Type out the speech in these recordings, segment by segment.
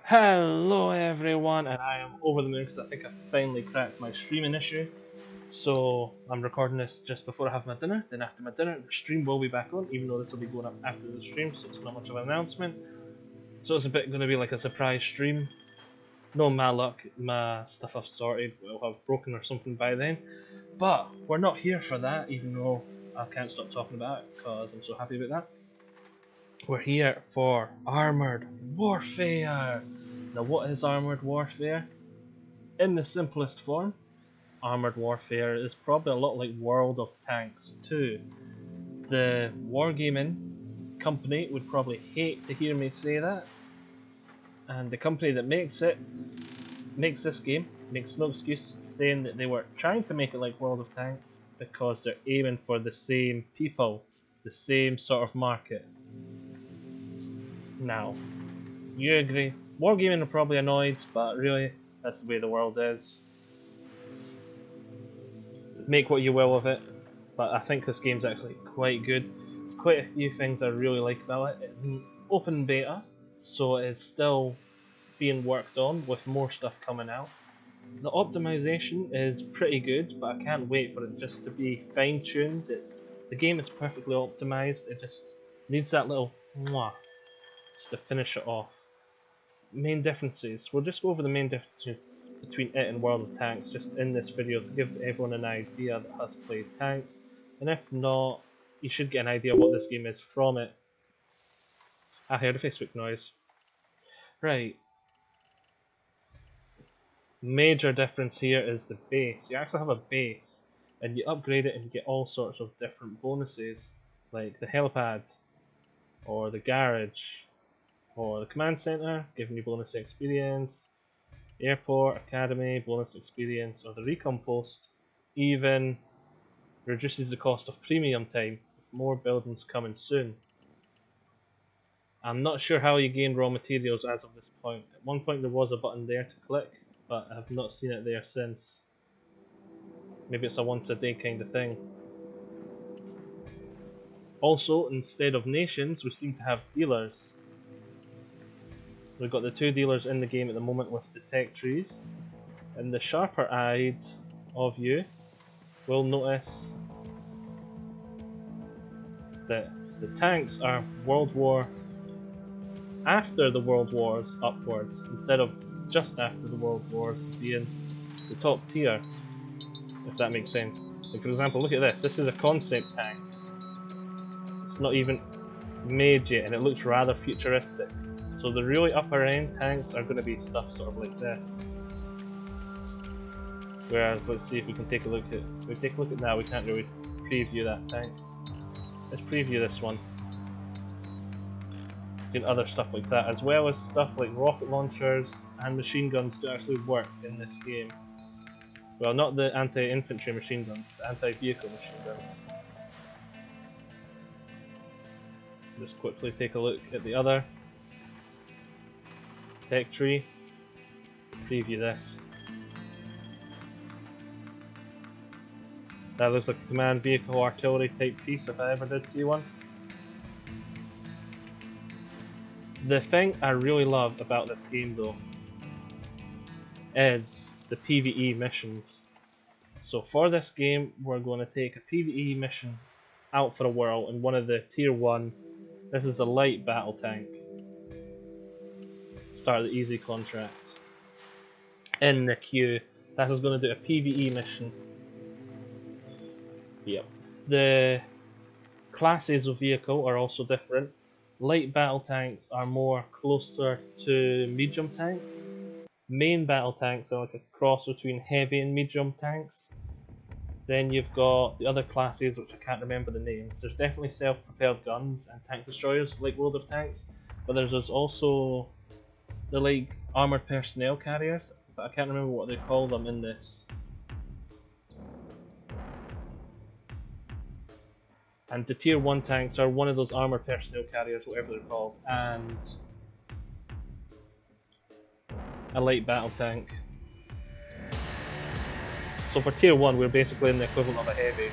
Hello everyone, and I am over the moon because I think I finally cracked my streaming issue. So I'm recording this just before I have my dinner. Then after my dinner, the stream will be back on, even though this will be going up after the stream, so it's not much of an announcement. So it's going to be like a surprise stream. No, my luck, my stuff I've sorted will have broken or something by then. But we're not here for that, even though I can't stop talking about it because I'm so happy about that. We're here for Armoured Warfare! Now what is Armoured Warfare? In the simplest form, Armoured Warfare is probably a lot like World of Tanks 2. The wargaming company would probably hate to hear me say that, and the company that makes this game, makes no excuse saying that they were trying to make it like World of Tanks because they're aiming for the same people, the same sort of market. Now, you agree? Wargaming are probably annoyed, but really, that's the way the world is. Make what you will of it, but I think this game's actually quite good. There's quite a few things I really like about it. It's an open beta, so it is still being worked on with more stuff coming out. The optimization is pretty good, but I can't wait for it just to be fine-tuned. The game is perfectly optimized, it just needs that little mwah just to finish it off. Main differences. We'll just go over the main differences between it and World of Tanks just in this video to give everyone an idea that has played tanks, and if not, you should get an idea what this game is from it. I heard a Facebook noise. Right. Major difference here is the base. You actually have a base, and you upgrade it and you get all sorts of different bonuses, like the helipad, or the garage, or the command center, giving you bonus experience, airport, academy, bonus experience, or the recon post even reduces the cost of premium time, with more buildings coming soon. I'm not sure how you gain raw materials as of this point. At one point there was a button there to click, but I have not seen it there since. Maybe it's a once a day kind of thing. Also, instead of nations, we seem to have dealers. We've got the two dealers in the game at the moment with the tech trees, and the sharper eyed of you will notice that the tanks are World War after the World Wars upwards, instead of just after the World Wars being the top tier, if that makes sense. Like, for example, look at this. This is a concept tank. It's not even made yet, and it looks rather futuristic. So the really upper end tanks are going to be stuff sort of like this. Whereas, let's see if we can take a look at. If we take a look at that, we can't really preview that tank. Let's preview this one. And other stuff like that, as well as stuff like rocket launchers and machine guns to actually work in this game. Well, not the anti-infantry machine guns, the anti-vehicle machine guns. Just quickly take a look at the other tech tree. Preview this. That looks like a command vehicle artillery type piece if I ever did see one. The thing I really love about this game though is the PvE missions. So for this game we're going to take a PvE mission out for a whirl in one of the tier 1. This is a light battle tank. Start the easy contract. In the queue, that is going to do a PvE mission. Yep. The classes of vehicle are also different. Light battle tanks are more closer to medium tanks. Main battle tanks are like a cross between heavy and medium tanks. Then you've got the other classes, which I can't remember the names. There's definitely self-propelled guns and tank destroyers like World of Tanks, but there's also the like armoured personnel carriers, but I can't remember what they call them in this. And the tier 1 tanks are one of those armoured personnel carriers, whatever they're called, and a light battle tank. So for tier 1 we're basically in the equivalent of a heavy.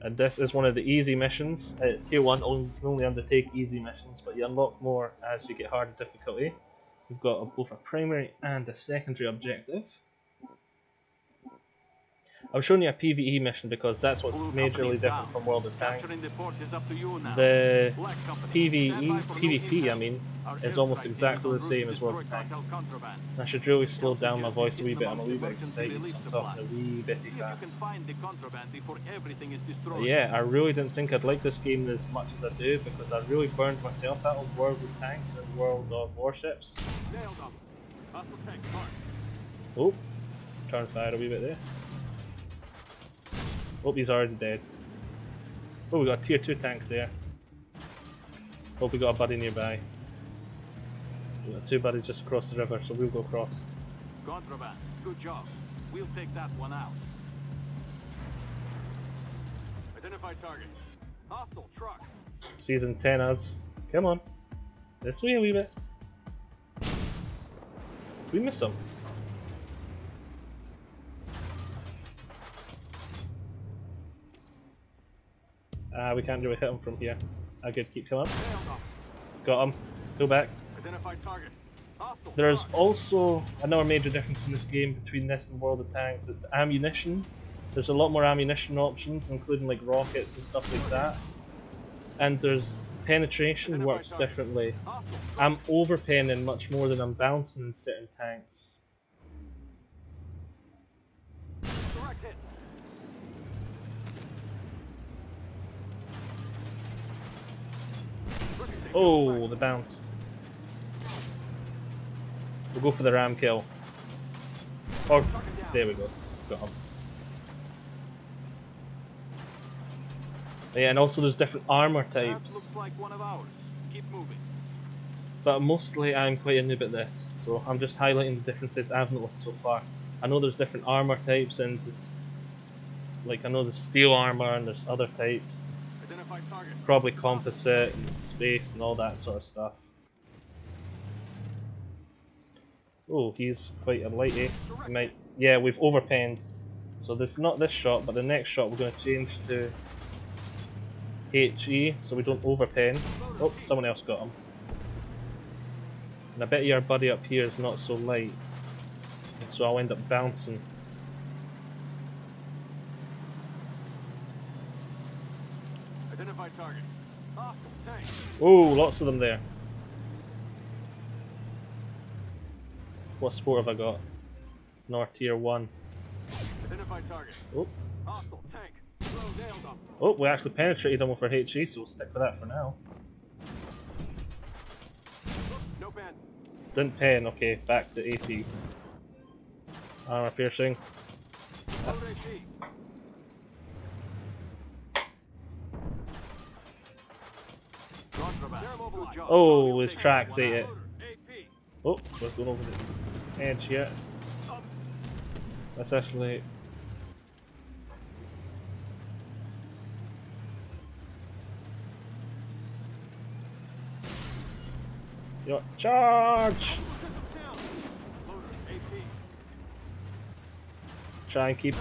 And this is one of the easy missions. Tier 1 only undertake easy missions, but you unlock more as you get harder difficulty. We've got both a primary and a secondary objective. I'm showing you a PvE mission because that's what's majorly different from World of Tanks. The PvP, I mean, is almost exactly the same as World of Tanks. I should really slow down my voice a wee bit, I'm a wee bit excited, so I'm talking a wee bit fast. But yeah, I really didn't think I'd like this game as much as I do because I really burned myself out of World of Tanks and World of Warships. Oh, trying to fire a wee bit there. Oh, he's already dead. Oh, we got a tier 2 tank there. Hope we got a buddy nearby. We got 2 buddies just across the river, so we'll go across. Contraband, good job. We'll take that one out. Identify target. Hostile truck. Season 10 us. Come on. This way a wee bit. We miss him. We can't really hit him from here. I could keep coming up. Got him. Go back. There's also another major difference in this game between this and World of Tanks is the ammunition. There's a lot more ammunition options, including like rockets and stuff like that. And there's penetration works differently. I'm overpenning much more than I'm bouncing in certain tanks. Oh, the bounce. We'll go for the ram kill. Or, there we go. Got him. Yeah, and also there's different armor types. But mostly I'm quite a noob at this, so I'm just highlighting the differences I've noticed so far. I know there's different armor types, and it's, like I know there's steel armor and there's other types. Probably composite and space and all that sort of stuff. Oh, he's quite a lighty. He might, yeah, we've overpenned. So this not this shot, but the next shot we're going to change to HE, so we don't overpen. Oh, someone else got him. And I bet your buddy up here is not so light, so I'll end up bouncing. Identify target. Oh, lots of them there. What sport have I got? It's North Tier 1. Identify target. Oh. Hostile tank. Oh, we actually penetrated them with our HE, so we'll stick with that for now. No pen. Didn't pen, okay, back to AP. Armor piercing. Oh, his tracks ate it. Oh, we're going over the edge here. That's actually... Yo, charge! Try and keep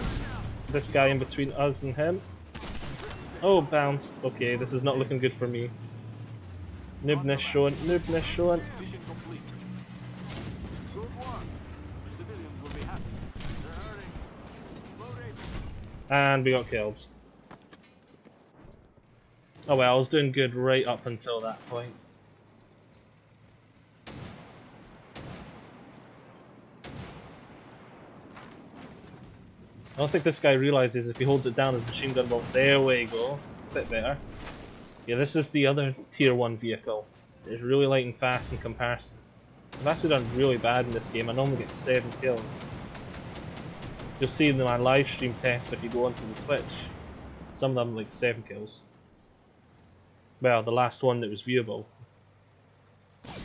this guy in between us and him. Oh, bounced. Okay, this is not looking good for me. Noobness showing, noobness showing. And we got killed. Oh well, I was doing good right up until that point. I don't think this guy realizes if he holds it down his machine gun will. There we go. A bit better. Yeah, this is the other tier 1 vehicle. It's really light and fast in comparison. I've actually done really bad in this game. I normally get 7 kills. You'll see in my live stream test if you go onto the Twitch. Some of them like 7 kills. Well, the last one that was viewable. But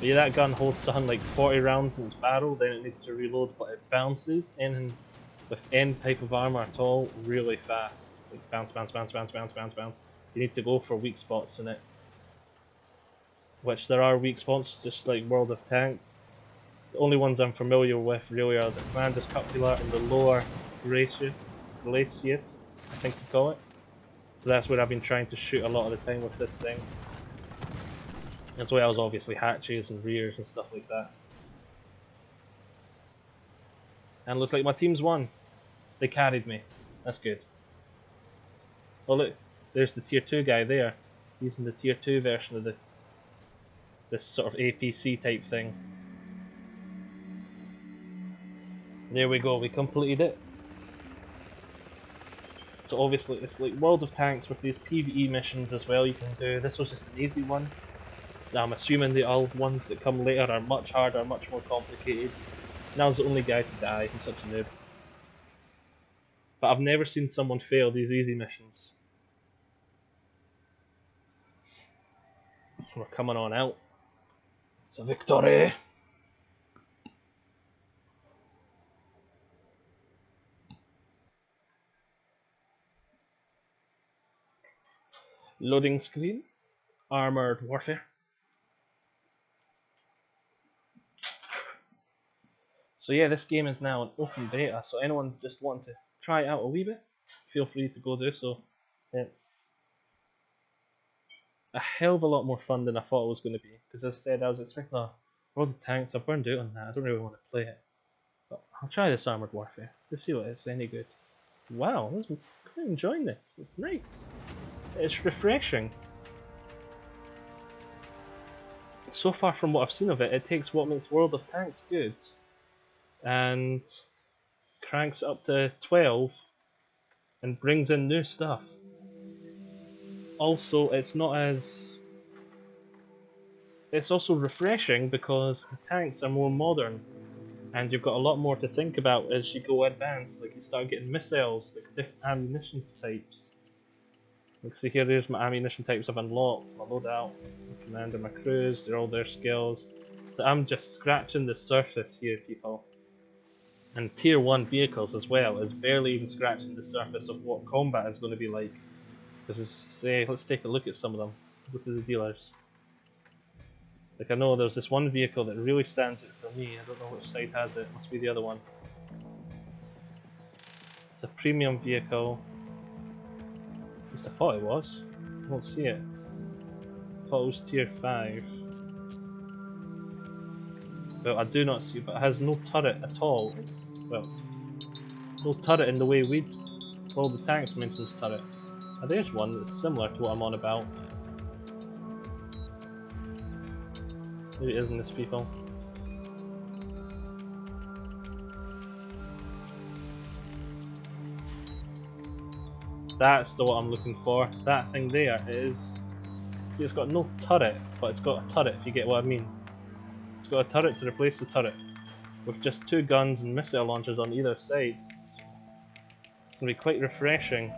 yeah, that gun holds something like 40 rounds in its barrel, then it needs to reload, but it bounces in with any type of armor at all really fast. Like bounce, bounce, bounce, bounce, bounce, bounce, bounce. You need to go for weak spots in it. Which there are weak spots, just like World of Tanks. The only ones I'm familiar with really are the Commander's Cupula and the lower Glacius, I think you call it. So that's where I've been trying to shoot a lot of the time with this thing. As well as obviously hatches and rears and stuff like that. And looks like my team's won. They carried me. That's good. Oh look, there's the tier 2 guy there. He's in the tier 2 version of this sort of APC type thing. There we go, we completed it. So obviously it's like World of Tanks with these PvE missions as well you can do. This was just an easy one. Now I'm assuming the other ones that come later are much harder, much more complicated. And I was the only guy to die, I'm such a noob. But I've never seen someone fail these easy missions. We're coming on out. It's a victory! Loading screen. Armoured Warfare. So yeah, this game is now an open beta, so anyone just wanting to try it out a wee bit, feel free to go do so. It's a hell of a lot more fun than I thought it was going to be, because as I said, I was expecting a World of Tanks. I've burned out on that, I don't really want to play it. But I'll try this Armoured Warfare, to see what it's any good. Wow, I'm quite enjoying this, it's nice. It's refreshing. So far from what I've seen of it, it takes what makes World of Tanks good and cranks it up to 12 and brings in new stuff. Also, it's also refreshing because the tanks are more modern and you've got a lot more to think about as you go advanced. Like you start getting missiles, like different ammunition types. Like see here, there's my ammunition types I've unlocked, my loadout, my commander, my crews, they're all their skills. So I'm just scratching the surface here, people. And tier 1 vehicles as well is barely even scratching the surface of what combat is going to be like. Because say, let's take a look at some of them. Go to the dealers. Like I know there's this one vehicle that really stands out for me. I don't know which side has it. Must be the other one. It's a premium vehicle. At least I thought it was. I don't see it. I thought it was tier 5. Well, I do not see it, but it has no turret at all. It's no turret in the way World of Tanks mentions turret. Now there's one that's similar to what I'm on about. Maybe it isn't this, people. That's the what I'm looking for. That thing there is... See, it's got no turret, but it's got a turret if you get what I mean. It's got a turret to replace the turret, with just 2 guns and missile launchers on either side. It's going to be quite refreshing.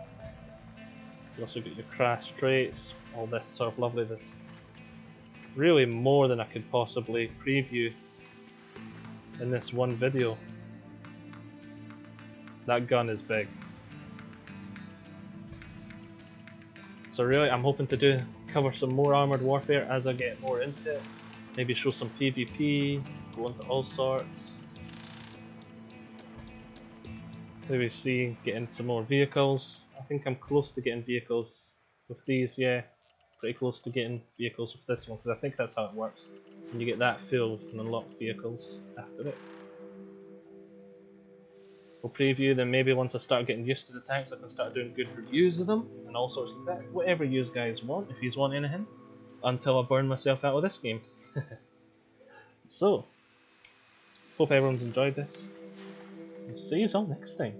You also get your crash traits, all this sort of loveliness. Really more than I could possibly preview in this one video. That gun is big. So really I'm hoping to cover some more Armoured Warfare as I get more into it. Maybe show some PvP, go into all sorts. Maybe see, getting some more vehicles. I think I'm close to getting vehicles with these, yeah. Pretty close to getting vehicles with this one, because I think that's how it works. When you get that full, you can unlock vehicles after it. We'll preview them maybe once I start getting used to the tanks. I can start doing good reviews of them and all sorts of that. Whatever you guys want, if you want anything, until I burn myself out of this game. So, hope everyone's enjoyed this. I'll see you all next time.